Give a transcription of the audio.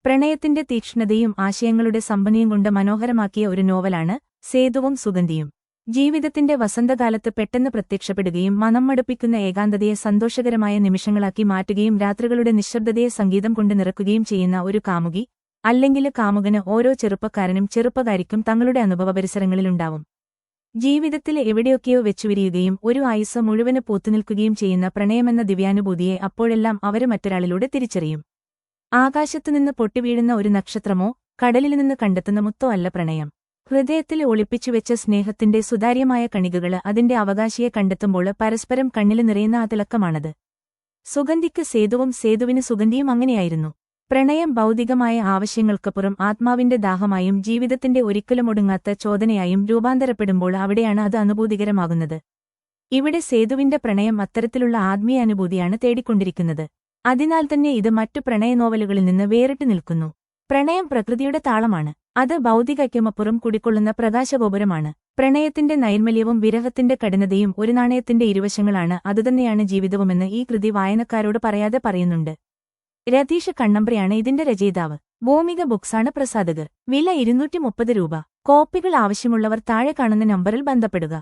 പ്രണയത്തിന്റെ തീക്ഷ്ണതയും ആശയങ്ങളുടെ സമ്പന്നയും കൊണ്ട് മനോഹരമാക്കിയ ഒരു നോവലാണ് സേതുവും സുഗന്ധിയും. ജീവിതത്തിന്റെ വസന്തകാലത്ത് പെട്ടെന്ന് പ്രത്യക്ഷപ്പെടുകയും മനം മടുപ്പിക്കുന്ന ഏകാന്തതയെ സന്തോഷകരമായ നിമിഷങ്ങളാക്കി മാറ്റുകയും രാത്രികളുടെ നിശ്ശബ്ദതയെ സംഗീതം കൊണ്ട് നിറക്കുകയും ചെയ്യുന്ന ഒരു കാമുകി അല്ലെങ്കിൽ കാമുകന് ഓരോ ചെറുപ്പക്കാരനും ചെറുപ്പക്കാരിക്കും തങ്ങളുടെ അനുഭവപരിസരങ്ങളിലുണ്ടാവും. ജീവിതത്തിലെ എവിടെയൊക്കെയോ വെച്ചുവിരിയുകയും ഒരു ആയുസ് മുഴുവന് പൂത്തുനിൽക്കുകയും ചെയ്യുന്ന പ്രണയമെന്ന ദിവ്യാനുഭൂതിയെ അപ്പോഴെല്ലാം അവര് മറ്റൊരാളിലൂടെ തിരിച്ചറിയും. ആകാശത്തുനിന്ന് പൊട്ടിവീഴുന്ന ഒരു നക്ഷത്രമോ കടലിൽനിന്ന് കണ്ടെത്തുന്ന മുത്തോ അല്ല പ്രണയം. ഹൃദയത്തിൽ ഒളിപ്പിച്ചുവെച്ച സ്നേഹത്തിന്റെ സുതാര്യമായ കണികകള് അതിന്റെ അവകാശിയെ കണ്ടെത്തുമ്പോൾ പരസ്പരം കണ്ണില് നിറയുന്ന ആ തിളക്കമാണത്. സുഗന്ധിക്ക് സേതുവും സേതുവിന് സുഗന്ധിയും അങ്ങനെയായിരുന്നു. പ്രണയം ഭൗതികമായ ആവശ്യങ്ങൾക്കപ്പുറം ആത്മാവിന്റെ ദാഹമായും ജീവിതത്തിന്റെ ഒരിക്കലും ഒടുങ്ങാത്ത ചോദനയായും രൂപാന്തരപ്പെടുമ്പോൾ അവിടെയാണ് അത് അനുഭൂതികരമാകുന്നത്. ഇവിടെ സേതുവിന്റെ പ്രണയം അത്തരത്തിലുള്ള ആത്മീയ അനുഭൂതിയാണ് തേടിക്കൊണ്ടിരിക്കുന്നത്. അതിനാൽ തന്നെ ഇത് മറ്റു പ്രണയ നോവലുകളിൽ നിന്ന് വേറിട്ട് നിൽക്കുന്നു. പ്രണയം പ്രകൃതിയുടെ താളമാണ്. അത് ഭൗതികയ്ക്കുമപ്പുറം കുടിക്കൊള്ളുന്ന പ്രകാശഗോപുരമാണ്. പ്രണയത്തിന്റെ നൈർമല്യവും വിരഹത്തിന്റെ കഠിനതയും ഒരു നാണയത്തിന്റെ ഇരുവശങ്ങളാണ്. അതുതന്നെയാണ് ജീവിതവുമെന്ന് ഈ കൃതി വായനക്കാരോട് പറയാതെ പറയുന്നുണ്ട്. രതീഷ് കണ്ണമ്പ്രയാണ് ഇതിന്റെ രചയിതാവ്. ഭൂമിക ബുക്സാണ് പ്രസാധകർ. വില 230 രൂപ. കോപ്പികൾ ആവശ്യമുള്ളവർ താഴെ കാണുന്ന നമ്പറിൽ ബന്ധപ്പെടുക.